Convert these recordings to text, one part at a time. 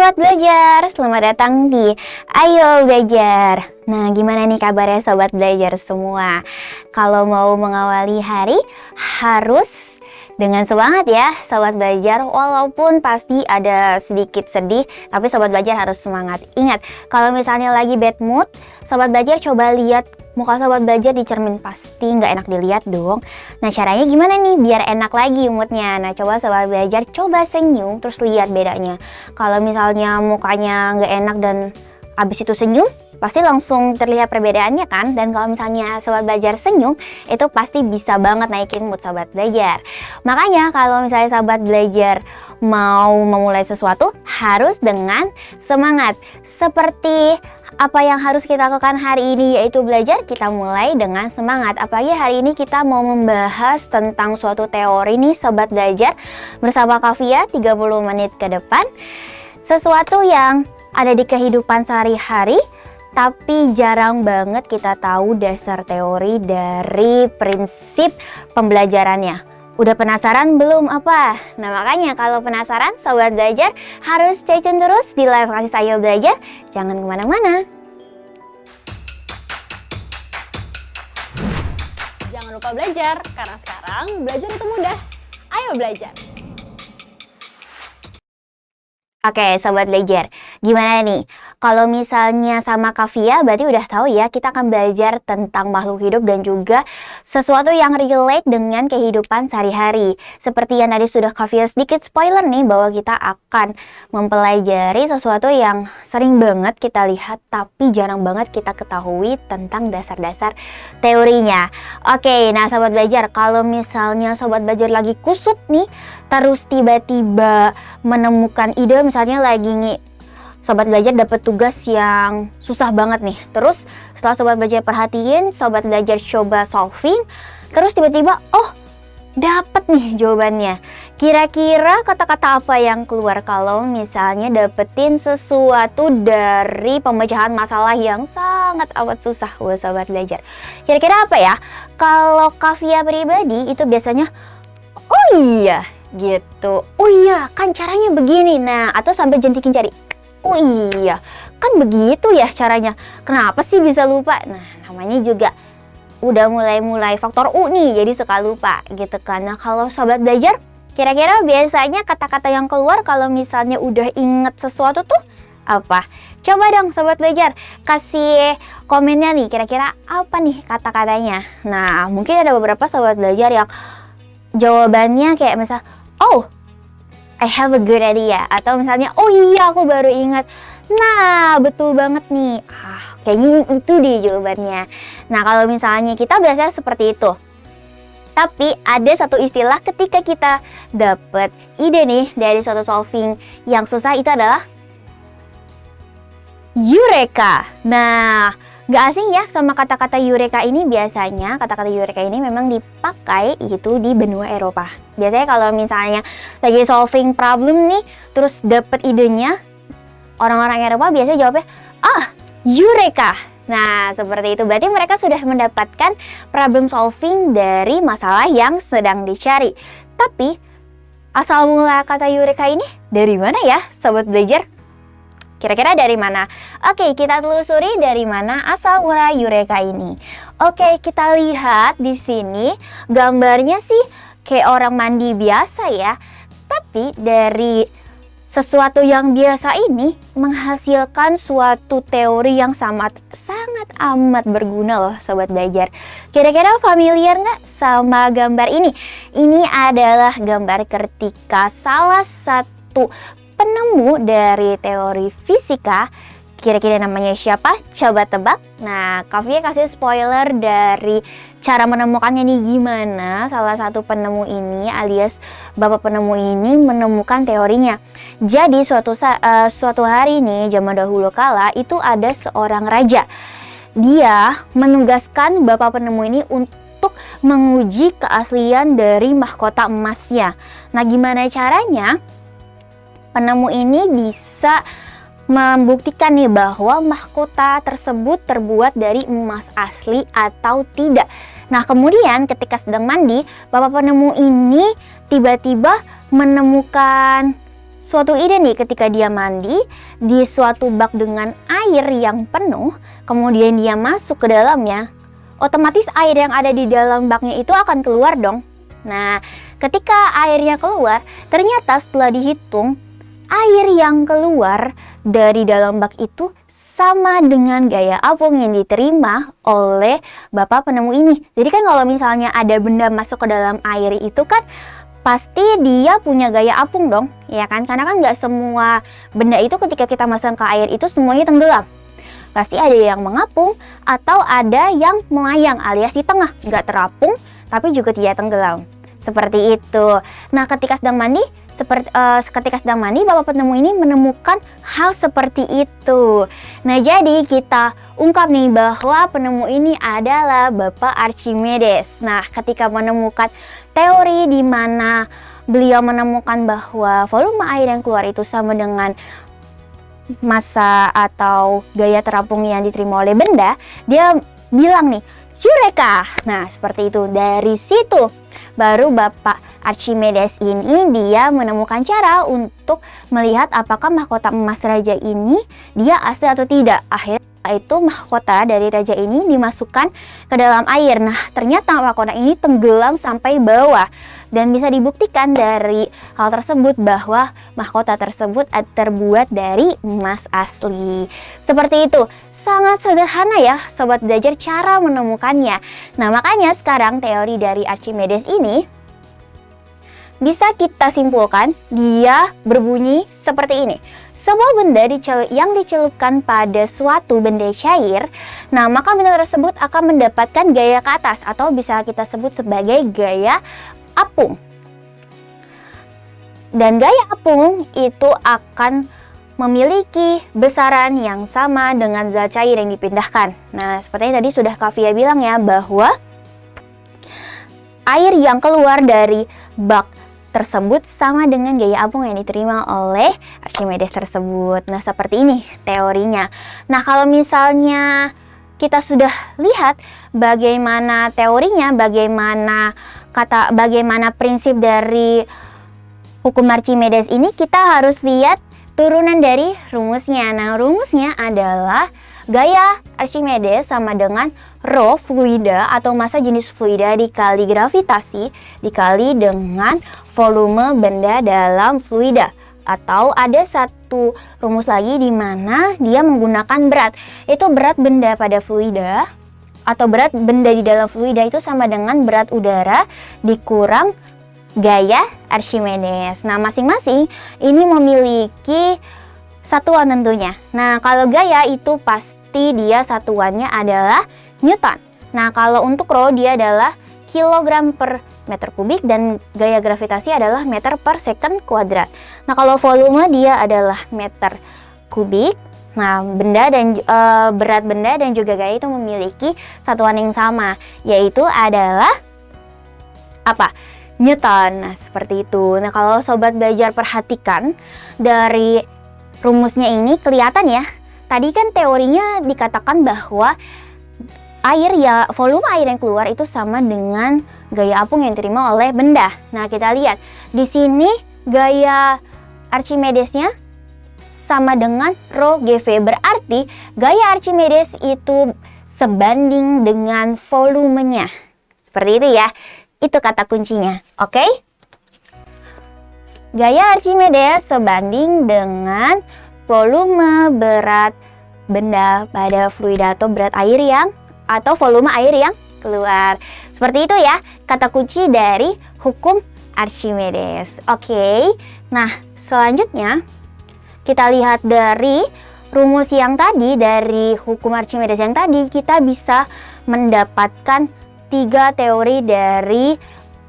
Sobat Belajar, selamat datang di Ayo Belajar. Nah, gimana nih kabarnya Sobat Belajar semua? Kalau mau mengawali hari, harus dengan semangat ya Sobat Belajar. Walaupun pasti ada sedikit sedih, tapi Sobat Belajar harus semangat. Ingat, kalau misalnya lagi bad mood, Sobat Belajar coba lihat muka Sobat Belajar di cermin, pasti nggak enak dilihat dong. Nah, caranya gimana nih biar enak lagi moodnya? Nah, coba Sobat Belajar coba senyum, terus lihat bedanya. Kalau misalnya mukanya nggak enak dan abis itu senyum, pasti langsung terlihat perbedaannya kan? Dan kalau misalnya Sobat Belajar senyum, itu pasti bisa banget naikin mood Sobat Belajar. Makanya kalau misalnya Sobat Belajar mau memulai sesuatu, harus dengan semangat. Seperti apa yang harus kita lakukan hari ini, yaitu belajar, kita mulai dengan semangat. Apalagi hari ini kita mau membahas tentang suatu teori nih Sobat Belajar bersama Kavia 30 menit ke depan. Sesuatu yang ada di kehidupan sehari-hari, tapi jarang banget kita tahu dasar teori dari prinsip pembelajarannya. Udah penasaran belum apa? Nah, makanya kalau penasaran Sobat Belajar harus stay tune terus di live Kasih Ayo Belajar. Jangan kemana-mana. Jangan lupa belajar, karena sekarang belajar itu mudah. Ayo belajar! Oke, Sobat Belajar, gimana nih? Kalau misalnya sama Kavia, berarti udah tahu ya kita akan belajar tentang makhluk hidup dan juga sesuatu yang relate dengan kehidupan sehari-hari. Seperti yang tadi sudah Kavia sedikit spoiler nih, bahwa kita akan mempelajari sesuatu yang sering banget kita lihat tapi jarang banget kita ketahui tentang dasar-dasar teorinya. Oke, nah Sobat Belajar, kalau misalnya Sobat Belajar lagi kusut nih, terus tiba-tiba menemukan ide, misalnya lagi Sobat Belajar dapat tugas yang susah banget nih. Terus setelah Sobat Belajar perhatiin, Sobat Belajar coba solving, terus tiba-tiba dapat nih jawabannya. Kira-kira kata-kata apa yang keluar kalau misalnya dapetin sesuatu dari pemecahan masalah yang sangat amat susah buat Sobat Belajar? Kira-kira apa ya? Kalau Kavia pribadi itu biasanya oh iya gitu, oh iya kan caranya begini. Nah, atau sampai jentikin jari, oh iya kan begitu ya caranya, kenapa sih bisa lupa? Nah, namanya juga udah mulai faktor U nih, jadi suka lupa gitu kan. Nah, kalau Sobat Belajar, kira-kira biasanya kata-kata yang keluar kalau misalnya udah inget sesuatu tuh apa? Coba dong Sobat Belajar kasih komennya nih, kira-kira apa nih kata-katanya. Nah, mungkin ada beberapa Sobat Belajar yang jawabannya kayak misal, oh I have a good idea, atau misalnya oh iya aku baru ingat. Nah, betul banget nih, kayaknya itu deh jawabannya. Nah, kalau misalnya kita biasanya seperti itu. Tapi ada satu istilah ketika kita dapet ide nih dari suatu solving yang susah, itu adalah Eureka. Nah, gak asing ya sama kata-kata Eureka ini. Biasanya kata-kata Eureka ini memang dipakai itu di benua Eropa. Biasanya kalau misalnya lagi solving problem nih, terus dapet idenya, orang-orang Eropa biasanya jawabnya, Eureka. Nah, seperti itu. Berarti mereka sudah mendapatkan problem solving dari masalah yang sedang dicari. Tapi, asal mula kata Eureka ini dari mana ya, Sobat Belajar? Kira-kira dari mana? Oke, kita telusuri dari mana asal mula Eureka ini. Oke, kita lihat di sini gambarnya sih kayak orang mandi biasa ya. Tapi dari sesuatu yang biasa ini menghasilkan suatu teori yang sangat amat berguna loh Sobat Belajar. Kira-kira familiar nggak sama gambar ini? Ini adalah gambar ketika salah satu penemu dari teori fisika. Kira-kira namanya siapa? Coba tebak. Nah, Kavia kasih spoiler dari cara menemukannya nih, gimana salah satu penemu ini alias bapak penemu ini menemukan teorinya. Jadi suatu hari nih, zaman dahulu kala, itu ada seorang raja. Dia menugaskan bapak penemu ini untuk menguji keaslian dari mahkota emasnya. Nah, gimana caranya penemu ini bisa membuktikan nih bahwa mahkota tersebut terbuat dari emas asli atau tidak. Nah, kemudian ketika sedang mandi, bapak penemu ini tiba-tiba menemukan suatu ide nih ketika dia mandi di suatu bak dengan air yang penuh, kemudian dia masuk ke dalamnya, otomatis air yang ada di dalam baknya itu akan keluar dong. Nah, ketika airnya keluar, ternyata setelah dihitung, air yang keluar dari dalam bak itu sama dengan gaya apung yang diterima oleh bapak penemu ini. Jadi kan kalau misalnya ada benda masuk ke dalam air itu kan pasti dia punya gaya apung dong, ya kan? Karena kan nggak semua benda itu ketika kita masukkan ke air itu semuanya tenggelam. Pasti ada yang mengapung atau ada yang melayang alias di tengah, nggak terapung tapi juga tidak tenggelam. Seperti itu. Nah, ketika sedang mandi, bapak penemu ini menemukan hal seperti itu. Nah, jadi kita ungkap nih bahwa penemu ini adalah Bapak Archimedes. Nah, ketika menemukan teori di mana beliau menemukan bahwa volume air yang keluar itu sama dengan massa atau gaya terapung yang diterima oleh benda, dia bilang nih, Eureka! Nah, seperti itu. Dari situ baru Bapak Archimedes ini dia menemukan cara untuk melihat apakah mahkota emas raja ini dia asli atau tidak. Akhirnya itu mahkota dari raja ini dimasukkan ke dalam air. Nah, ternyata mahkota ini tenggelam sampai bawah. Dan bisa dibuktikan dari hal tersebut bahwa mahkota tersebut terbuat dari emas asli. Seperti itu, sangat sederhana ya Sobat Belajar cara menemukannya. Nah, makanya sekarang teori dari Archimedes ini bisa kita simpulkan dia berbunyi seperti ini. Sebuah benda yang dicelupkan pada suatu benda cair, nah maka benda tersebut akan mendapatkan gaya ke atas atau bisa kita sebut sebagai gaya apung. Dan gaya apung itu akan memiliki besaran yang sama dengan zat cair yang dipindahkan. Nah, seperti tadi sudah Kavia bilang ya bahwa air yang keluar dari bak tersebut sama dengan gaya apung yang diterima oleh Archimedes tersebut. Nah, seperti ini teorinya. Nah, kalau misalnya kita sudah lihat bagaimana teorinya, bagaimana prinsip dari hukum Archimedes ini, kita harus lihat turunan dari rumusnya. Nah, rumusnya adalah gaya Archimedes sama dengan rho fluida atau massa jenis fluida dikali gravitasi dikali dengan volume benda dalam fluida. Atau ada satu rumus lagi di mana dia menggunakan berat. Itu berat benda pada fluida atau berat benda di dalam fluida itu sama dengan berat udara dikurang gaya Archimedes. Nah, masing-masing ini memiliki satuan tentunya. Nah, kalau gaya itu pasti dia satuannya adalah Newton. Nah, kalau untuk rho dia adalah kilogram per meter kubik dan gaya gravitasi adalah meter per second kuadrat. Nah, kalau volume dia adalah meter kubik. Nah, berat benda dan juga gaya itu memiliki satuan yang sama, yaitu adalah apa? Newton. Nah, seperti itu. Nah, kalau Sobat Belajar perhatikan dari rumusnya ini kelihatan ya. Tadi kan teorinya dikatakan bahwa volume air yang keluar itu sama dengan gaya apung yang diterima oleh benda. Nah, kita lihat di sini gaya Archimedesnya sama dengan rho GV. Berarti gaya Archimedes itu sebanding dengan volumenya. Seperti itu ya. Itu kata kuncinya. Oke? Gaya Archimedes sebanding dengan volume berat benda pada fluida atau berat air atau volume air yang keluar. Seperti itu ya kata kunci dari hukum Archimedes. Oke. Nah, selanjutnya kita lihat dari rumus yang tadi, dari hukum Archimedes yang tadi, kita bisa mendapatkan 3 teori dari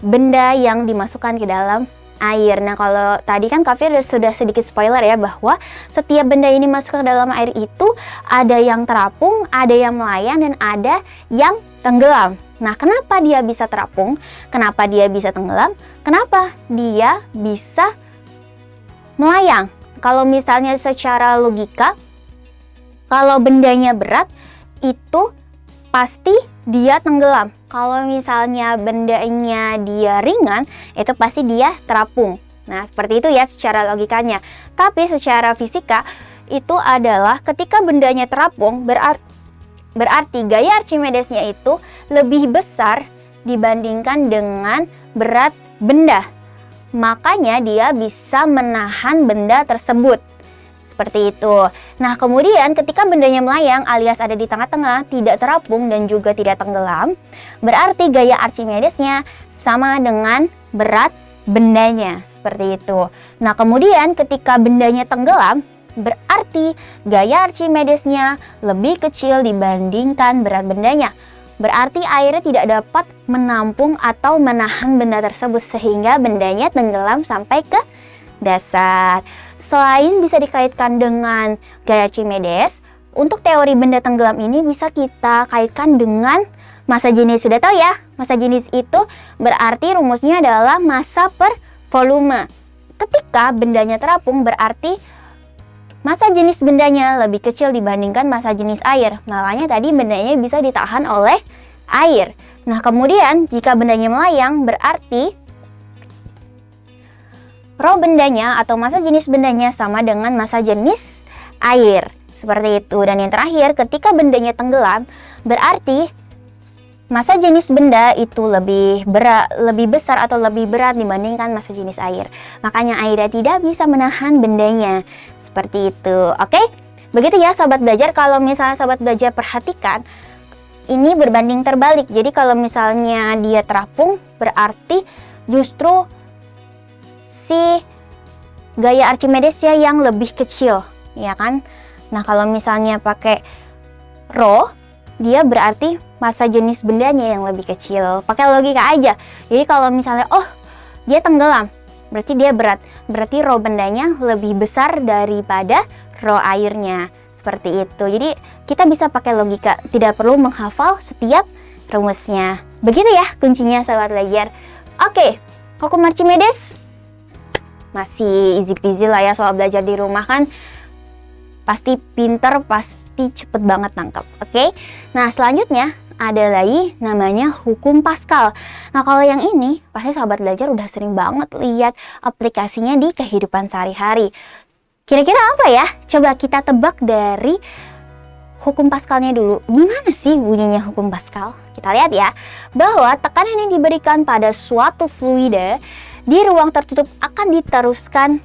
benda yang dimasukkan ke dalam air. Nah, kalau tadi kan Kavir sudah sedikit spoiler ya bahwa setiap benda ini masuk ke dalam air itu ada yang terapung, ada yang melayang, dan ada yang tenggelam. Nah, kenapa dia bisa terapung? Kenapa dia bisa tenggelam? Kenapa dia bisa melayang? Kalau misalnya secara logika, kalau bendanya berat itu pasti dia tenggelam. Kalau misalnya bendanya dia ringan, itu pasti dia terapung. Nah, seperti itu ya secara logikanya. Tapi secara fisika itu adalah ketika bendanya terapung, berarti gaya Archimedesnya itu lebih besar dibandingkan dengan berat benda. Makanya dia bisa menahan benda tersebut. Seperti itu. Nah, kemudian ketika bendanya melayang alias ada di tengah-tengah, tidak terapung dan juga tidak tenggelam, berarti gaya Archimedesnya sama dengan berat bendanya. Seperti itu. Nah, kemudian ketika bendanya tenggelam, berarti gaya Archimedesnya lebih kecil dibandingkan berat bendanya. Berarti airnya tidak dapat menampung atau menahan benda tersebut sehingga bendanya tenggelam sampai ke dasar. Selain bisa dikaitkan dengan gaya Archimedes, untuk teori benda tenggelam ini bisa kita kaitkan dengan massa jenis. Sudah tahu ya, massa jenis itu berarti rumusnya adalah massa per volume. Ketika bendanya terapung berarti massa jenis bendanya lebih kecil dibandingkan massa jenis air. Makanya tadi bendanya bisa ditahan oleh air. Nah, kemudian jika bendanya melayang berarti rho bendanya atau massa jenis bendanya sama dengan massa jenis air. Seperti itu. Dan yang terakhir, ketika bendanya tenggelam, berarti massa jenis benda itu lebih besar atau lebih berat dibandingkan massa jenis air. Makanya airnya tidak bisa menahan bendanya. Seperti itu. Oke? Begitu ya sobat belajar. Kalau misalnya sobat belajar perhatikan, ini berbanding terbalik. Jadi kalau misalnya dia terapung, berarti justru si gaya Archimedesnya yang lebih kecil, ya kan? Nah, kalau misalnya pakai rho, dia berarti massa jenis bendanya yang lebih kecil. Pakai logika aja. Jadi kalau misalnya, dia tenggelam, berarti dia berat. Berarti rho bendanya lebih besar daripada rho airnya. Seperti itu. Jadi kita bisa pakai logika, tidak perlu menghafal setiap rumusnya. Begitu ya kuncinya sobat belajar. Oke, hukum Archimedes masih easy peasy lah ya soal belajar di rumah kan, pasti pinter, pasti cepet banget nangkep. Oke? Nah, selanjutnya ada lagi namanya hukum Pascal. Nah, kalau yang ini pasti sahabat belajar udah sering banget lihat aplikasinya di kehidupan sehari-hari. Kira-kira apa ya? Coba kita tebak dari hukum Pascalnya dulu. Gimana sih bunyinya hukum Pascal? Kita lihat ya, bahwa tekanan yang diberikan pada suatu fluida di ruang tertutup akan diteruskan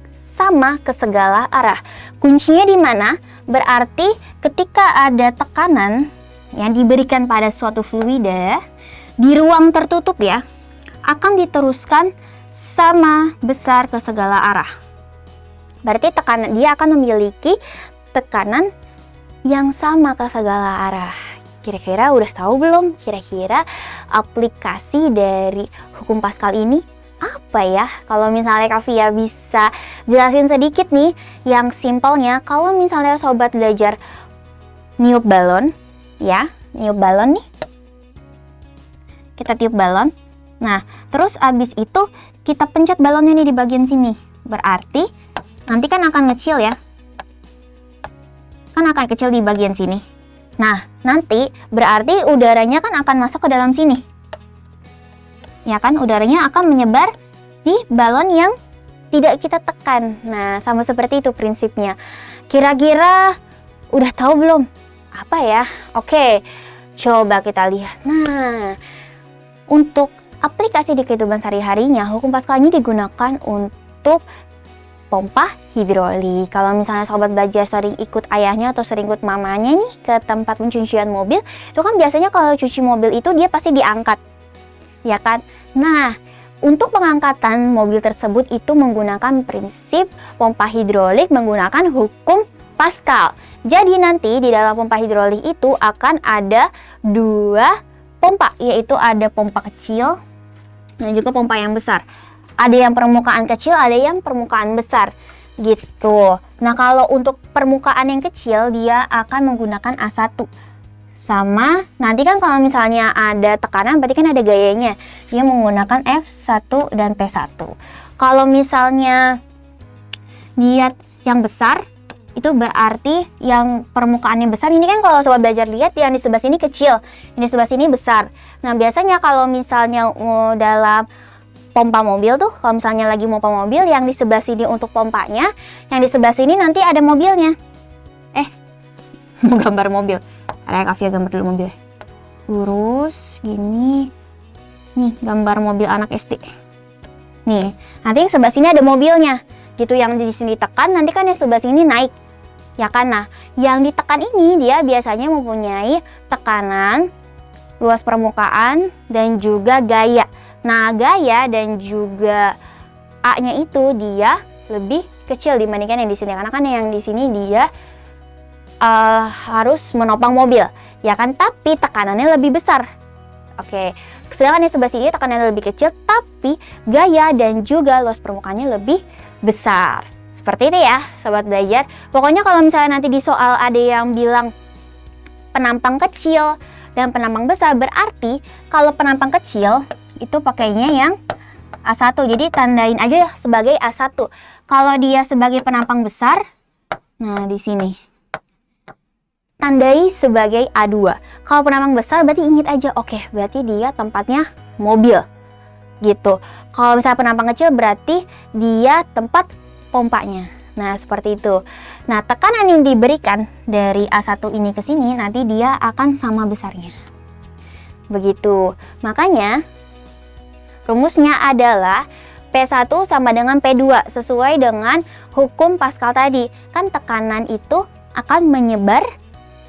sama ke segala arah. Kuncinya di mana? Berarti ketika ada tekanan yang diberikan pada suatu fluida di ruang tertutup ya, akan diteruskan sama besar ke segala arah. Berarti tekanan dia akan memiliki tekanan yang sama ke segala arah. Kira-kira udah tahu belum? Kira-kira aplikasi dari hukum Pascal ini apa ya? Kalau misalnya Kavia bisa jelasin sedikit nih, yang simpelnya, kalau misalnya sobat belajar niup balon, ya, niup balon nih, kita tiup balon, nah terus abis itu kita pencet balonnya nih di bagian sini, berarti nanti kan akan ngecil ya, kan akan kecil di bagian sini. Nah nanti berarti udaranya kan akan masuk ke dalam sini, ya kan, udaranya akan menyebar di balon yang tidak kita tekan. Nah, sama seperti itu prinsipnya. Kira-kira udah tahu belum? Apa ya? Oke, coba kita lihat. Nah, untuk aplikasi di kehidupan sehari-harinya, hukum Pascal ini digunakan untuk pompa hidrolik. Kalau misalnya sobat belajar sering ikut ayahnya atau sering ikut mamanya nih ke tempat pencucian mobil, itu kan biasanya kalau cuci mobil itu dia pasti diangkat, ya kan? Nah, untuk pengangkatan mobil tersebut itu menggunakan prinsip pompa hidrolik menggunakan hukum Pascal. Jadi nanti di dalam pompa hidrolik itu akan ada dua pompa, yaitu ada pompa kecil dan juga pompa yang besar. Ada yang permukaan kecil, ada yang permukaan besar gitu. Nah, kalau untuk permukaan yang kecil dia akan menggunakan A1. Sama, nanti kan kalau misalnya ada tekanan berarti kan ada gayanya. Dia menggunakan F1 dan P1. Kalau misalnya dia yang besar, itu berarti yang permukaannya besar. Ini kan kalau sobat belajar lihat yang di sebelah sini kecil, yang di sebelah sini besar. Nah, biasanya kalau misalnya dalam pompa mobil tuh, kalau misalnya lagi pompa mobil, yang di sebelah sini untuk pompanya, yang di sebelah sini nanti ada mobilnya. Mau gambar mobil. Ada Kavia gambar dulu mobil. Lurus gini. Nih, gambar mobil anak SD. Nih, nanti yang sebelah sini ada mobilnya. Gitu, yang di sini ditekan, nanti kan yang sebelah sini naik. Ya kan? Nah, yang ditekan ini dia biasanya mempunyai tekanan, luas permukaan, dan juga gaya. Nah, gaya dan juga A-nya itu dia lebih kecil dibandingkan yang di sini. Karena kan yang di sini dia harus menopang mobil, ya kan? Tapi tekanannya lebih besar. Oke, sedangkan yang sebelah sini tekanannya lebih kecil, tapi gaya dan juga luas permukaannya lebih besar. Seperti itu ya, sobat belajar. Pokoknya kalau misalnya nanti di soal ada yang bilang penampang kecil dan penampang besar, berarti kalau penampang kecil itu pakainya yang A1. Jadi tandain aja sebagai A1. Kalau dia sebagai penampang besar, nah di sini tandai sebagai A2. Kalau penampang besar berarti ingat aja, oke, berarti dia tempatnya mobil. Gitu. Kalau misalnya penampang kecil berarti dia tempat pompanya. Nah, seperti itu. Nah, tekanan yang diberikan dari A1 ini ke sini nanti dia akan sama besarnya. Begitu. Makanya rumusnya adalah P1 sama dengan P2 sesuai dengan hukum Pascal tadi. Kan tekanan itu akan menyebar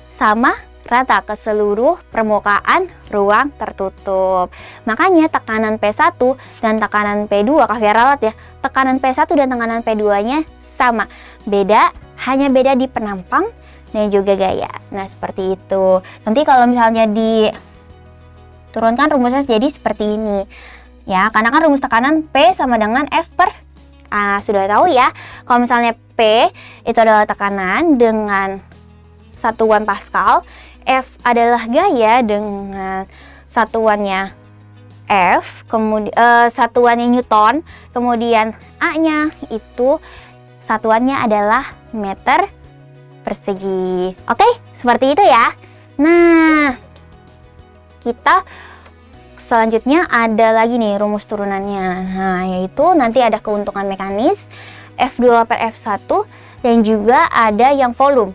sama rata ke seluruh permukaan ruang tertutup. Makanya tekanan P1 dan tekanan P2, Kavia ralat ya, tekanan P1 dan tekanan P2-nya sama. Beda, hanya beda di penampang dan juga gaya. Nah, seperti itu. Nanti kalau misalnya diturunkan rumusnya jadi seperti ini. Ya, karena kan rumus tekanan P sama dengan F per A. Sudah tahu ya, kalau misalnya P itu adalah tekanan dengan satuan Pascal, F adalah gaya dengan satuannya F, kemudian satuannya Newton, kemudian A-nya itu satuannya adalah meter persegi. Oke, seperti itu ya. Nah, kita selanjutnya ada lagi nih rumus turunannya. Nah, yaitu nanti ada keuntungan mekanis F2 per F1 dan juga ada yang volume.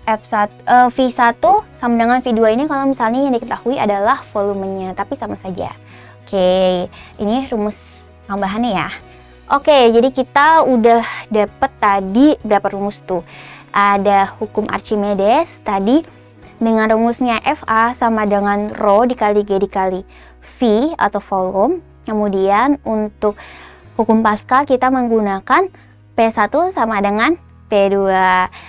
V1 sama dengan V2 ini kalau misalnya yang diketahui adalah volumenya, tapi sama saja. Oke, ini rumus tambahannya ya. Oke, jadi kita udah dapet tadi berapa rumus tuh. Ada hukum Archimedes tadi dengan rumusnya FA sama dengan rho dikali G dikali V atau volume. Kemudian untuk hukum Pascal kita menggunakan P1 sama dengan P2.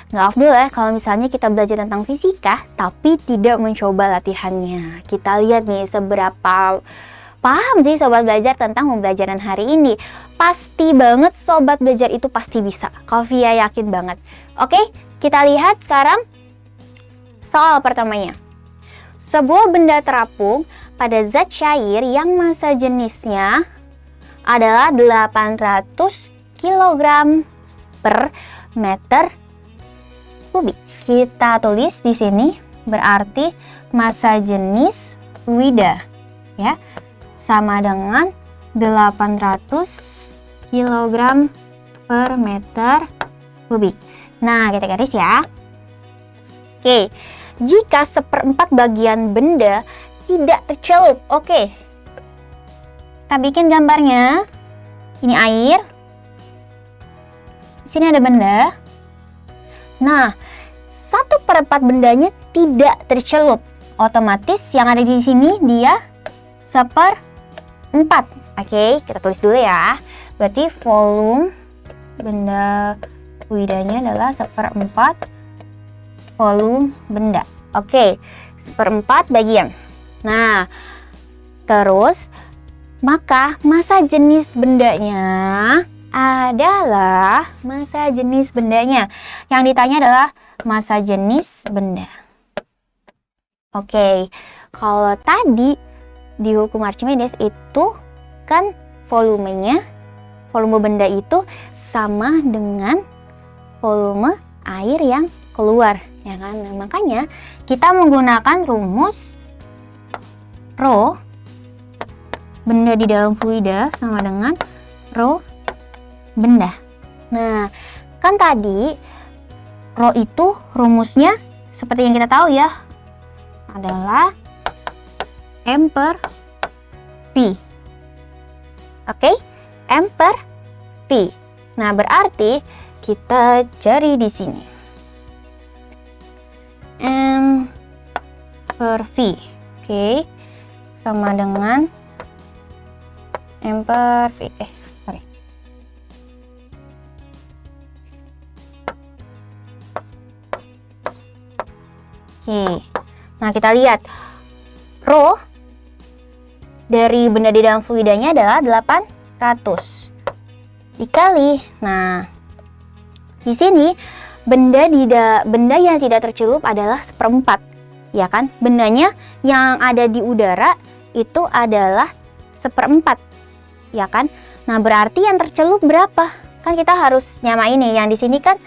Nggak afdol ya kalau misalnya kita belajar tentang fisika tapi tidak mencoba latihannya. Kita lihat nih seberapa paham sih sobat belajar tentang pembelajaran hari ini. Pasti banget sobat belajar itu pasti bisa. Kavia yakin banget. Oke, kita lihat sekarang soal pertamanya. Sebuah benda terapung pada zat cair yang massa jenisnya adalah 800 kg per meter kubik. Kita tulis di sini berarti massa jenis Wida ya sama dengan 800 kg per meter kubik. Nah, kita garis ya. Oke, jika 1/4 bagian benda tidak tercelup, oke, kita bikin gambarnya. Ini air. Di sini ada benda. Nah, 1/4 bendanya tidak tercelup. Otomatis yang ada di sini dia 1/4. Oke, kita tulis dulu ya. Berarti volume benda widanya adalah 1/4 volume benda. Oke, 1/4 bagian. Nah, terus maka massa jenis bendanya adalah massa jenis bendanya. Yang ditanya adalah massa jenis benda. Oke, kalau tadi di hukum Archimedes itu kan volumenya, volume benda itu sama dengan volume air yang keluar, ya kan? Nah, makanya kita menggunakan rumus rho benda di dalam fluida sama dengan rho benda. Nah, kan tadi rho itu rumusnya seperti yang kita tahu ya, adalah M per V. Oke, M per V. Nah, berarti kita cari di sini. M per V. Oke. Sama dengan M per V. Sorry. Oke. Nah, kita lihat rho dari benda di dalam fluidanya adalah 800 dikali. Nah, di sini benda yang tidak tercelup adalah 1/4, ya kan? Bendanya yang ada di udara itu adalah 1/4, ya kan? Nah, berarti yang tercelup berapa? Kan kita harus nyamain nih. Yang di sini kan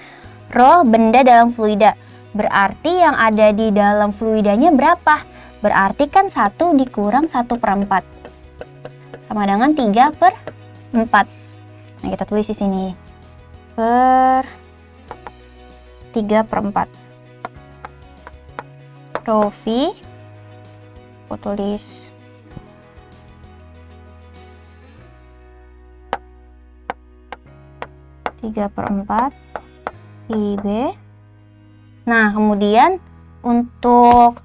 rho benda dalam fluida. Berarti yang ada di dalam fluidanya berapa? Berarti kan 1 dikurang 1/4 sama dengan 3/4. Nah, kita tulis di sini per 3/4. Rho V, aku tulis 3/4 PB. Nah, kemudian untuk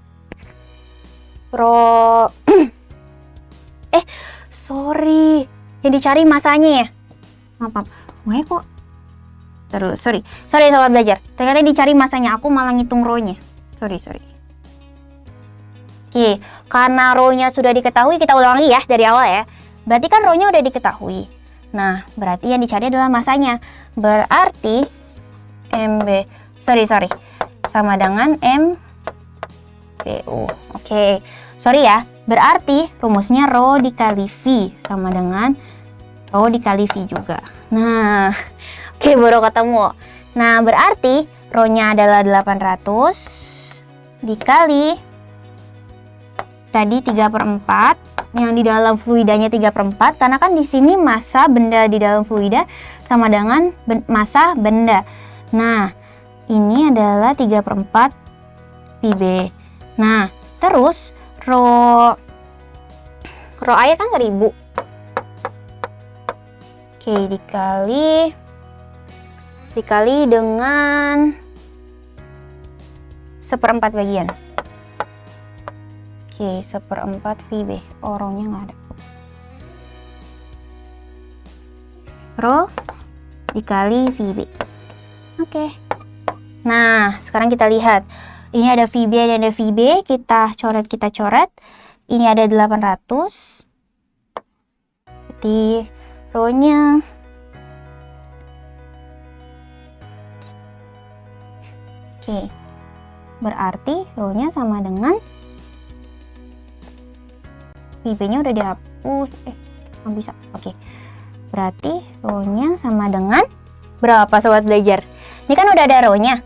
rho sorry, yang dicari masanya ya. Maaf. Gue kok terus sorry sobat belajar. Ternyata dicari masanya, aku malah ngitung rho-nya. Sorry. Oke, karena rho-nya sudah diketahui, kita ulang lagi ya dari awal ya. Berarti kan rho-nya udah diketahui. Nah, berarti yang dicari adalah masanya. Berarti MB sama dengan MBU. Oke. Sorry ya. Berarti rumusnya rho dikali V sama dengan rho dikali V juga. Nah, oke, baru ketemu. Nah, berarti rho-nya adalah 800 dikali tadi 3/4, yang di dalam fluidanya 3/4, karena kan di sini massa benda di dalam fluida sama dengan massa benda. Nah, ini adalah 3/4 PB. Nah, terus rho air kan 1000. Oke, dikali dengan 1/4 bagian. Oke, 1/4 VB. Rho-nya nggak ada. Rho dikali VB. Oke. Nah, sekarang kita lihat. Ini ada VB dan ada VB. Kita coret. Ini ada 800. Berarti rho-nya oke. Berarti rho-nya sama dengan VB-nya udah dihapus. Nggak bisa. Oke. Berarti rho-nya sama dengan berapa sobat belajar? Ini kan udah ada rho-nya.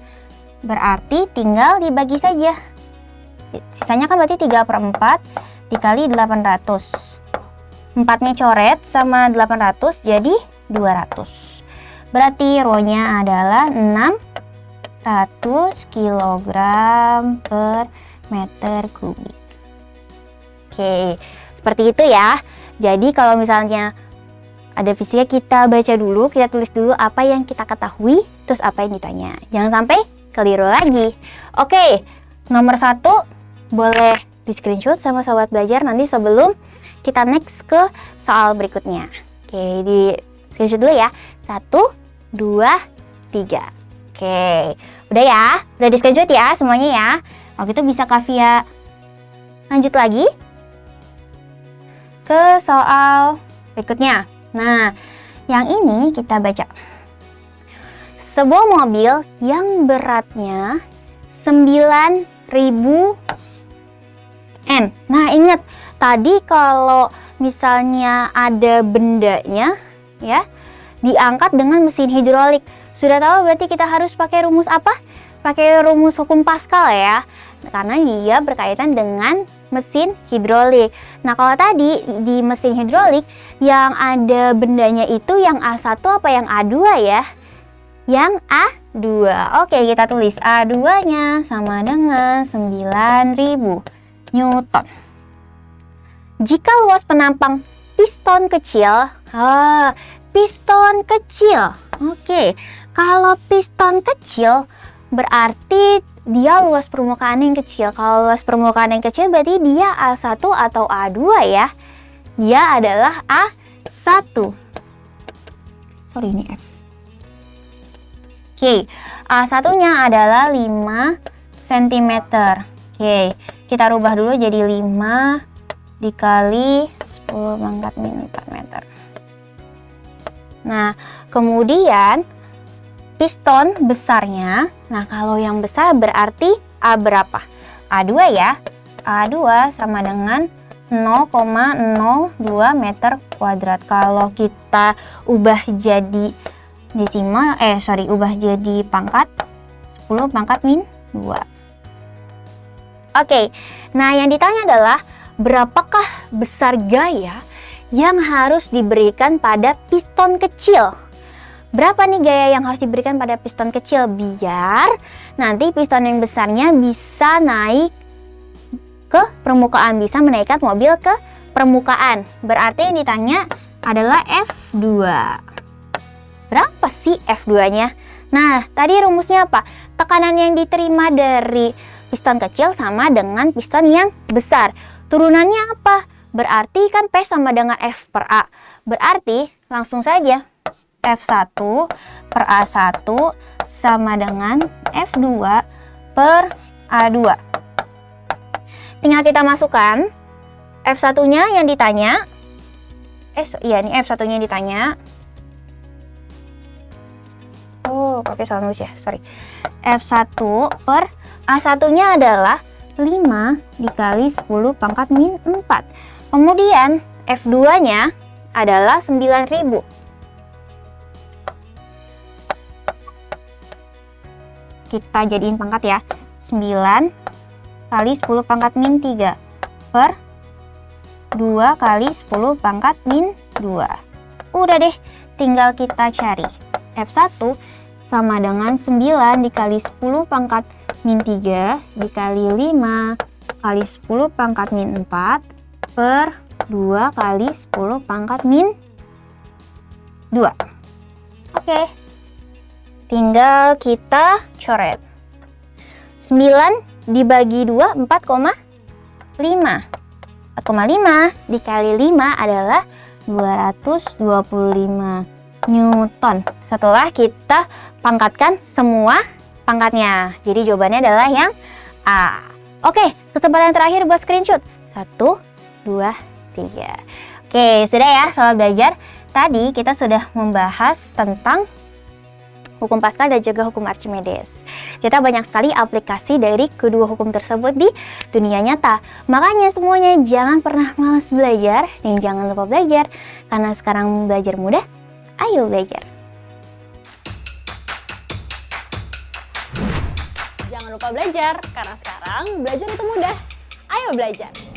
Berarti tinggal dibagi saja. Sisanya kan berarti 3/4 dikali 800. 4-nya coret sama 800 jadi 200. Berarti rho-nya adalah 600 kg per meter kubik. Oke, seperti itu ya. Jadi kalau misalnya ada fisika, kita baca dulu, kita tulis dulu apa yang kita ketahui, terus apa yang ditanya. Jangan sampai keliru lagi. Oke, nomor 1 boleh di screenshot sama sobat belajar nanti sebelum kita next ke soal berikutnya. Oke, di screenshot dulu ya. 1, 2, 3. Oke, udah ya? Udah di screenshot ya semuanya ya? Oke, itu bisa Kavia lanjut lagi ke soal berikutnya. Nah, yang ini kita baca. Sebuah mobil yang beratnya 9.000 N. Nah, ingat tadi kalau misalnya ada bendanya ya, diangkat dengan mesin hidrolik. Sudah tahu berarti kita harus pakai rumus apa? Pakai rumus hukum Pascal ya. Karena dia berkaitan dengan mesin hidrolik. Nah, kalau tadi di mesin hidrolik yang ada bendanya itu yang A1 apa yang A2 ya? Yang A2. Oke, kita tulis A2-nya sama dengan 9.000 Newton. Jika luas penampang piston kecil, Oke, kalau piston kecil berarti dia luas permukaan yang kecil. Kalau luas permukaan yang kecil berarti dia A1 atau A2 ya. Dia adalah A1. Sorry, ini F. Oke, A1-nya adalah 5 cm. Oke, kita rubah dulu jadi 5 dikali 10 pangkat min 4 meter. Nah, kemudian piston besarnya, nah kalau yang besar berarti A berapa? A2 ya. A2 sama dengan 0,02 meter kuadrat. Kalau kita ubah jadi desimal, ubah jadi pangkat, 10 pangkat min 2. Oke, nah yang ditanya adalah berapakah besar gaya yang harus diberikan pada piston kecil? Berapa nih gaya yang harus diberikan pada piston kecil biar nanti piston yang besarnya bisa naik ke permukaan, bisa menaikkan mobil ke permukaan. Berarti yang ditanya adalah F2. Berapa sih F2-nya? Nah, tadi rumusnya apa? Tekanan yang diterima dari piston kecil sama dengan piston yang besar. Turunannya apa? Berarti kan P sama dengan F per A. Berarti langsung saja F1 per A1 sama dengan F2 per A2. Tinggal kita masukkan F1-nya yang ditanya. Ini F1-nya yang ditanya. Oh, pakai salah nulis ya, sorry. F1 per A1-nya adalah 5 dikali 10 pangkat min 4. Kemudian F2-nya adalah 9.000. Kita jadiin pangkat ya. 9 kali 10 pangkat min 3 per 2 kali 10 pangkat min 2. Udah deh, tinggal kita cari. F1 sama dengan 9 dikali 10 pangkat min 3 dikali 5 kali 10 pangkat min 4 per 2 kali 10 pangkat min 2. Oke, tinggal kita coret. 9 dibagi 2, 4,5. 4,5 dikali 5 adalah 225 Newton. Setelah kita pangkatkan semua pangkatnya. Jadi jawabannya adalah yang A. Oke, kesempatan terakhir buat screenshot. 1, 2, 3. Oke, sudah ya soal belajar. Tadi kita sudah membahas tentang hukum Pascal dan juga hukum Archimedes. Kita banyak sekali aplikasi dari kedua hukum tersebut di dunia nyata. Makanya semuanya jangan pernah malas belajar dan jangan lupa belajar. Karena sekarang belajar mudah, ayo belajar. Jangan lupa belajar, karena sekarang belajar itu mudah. Ayo belajar!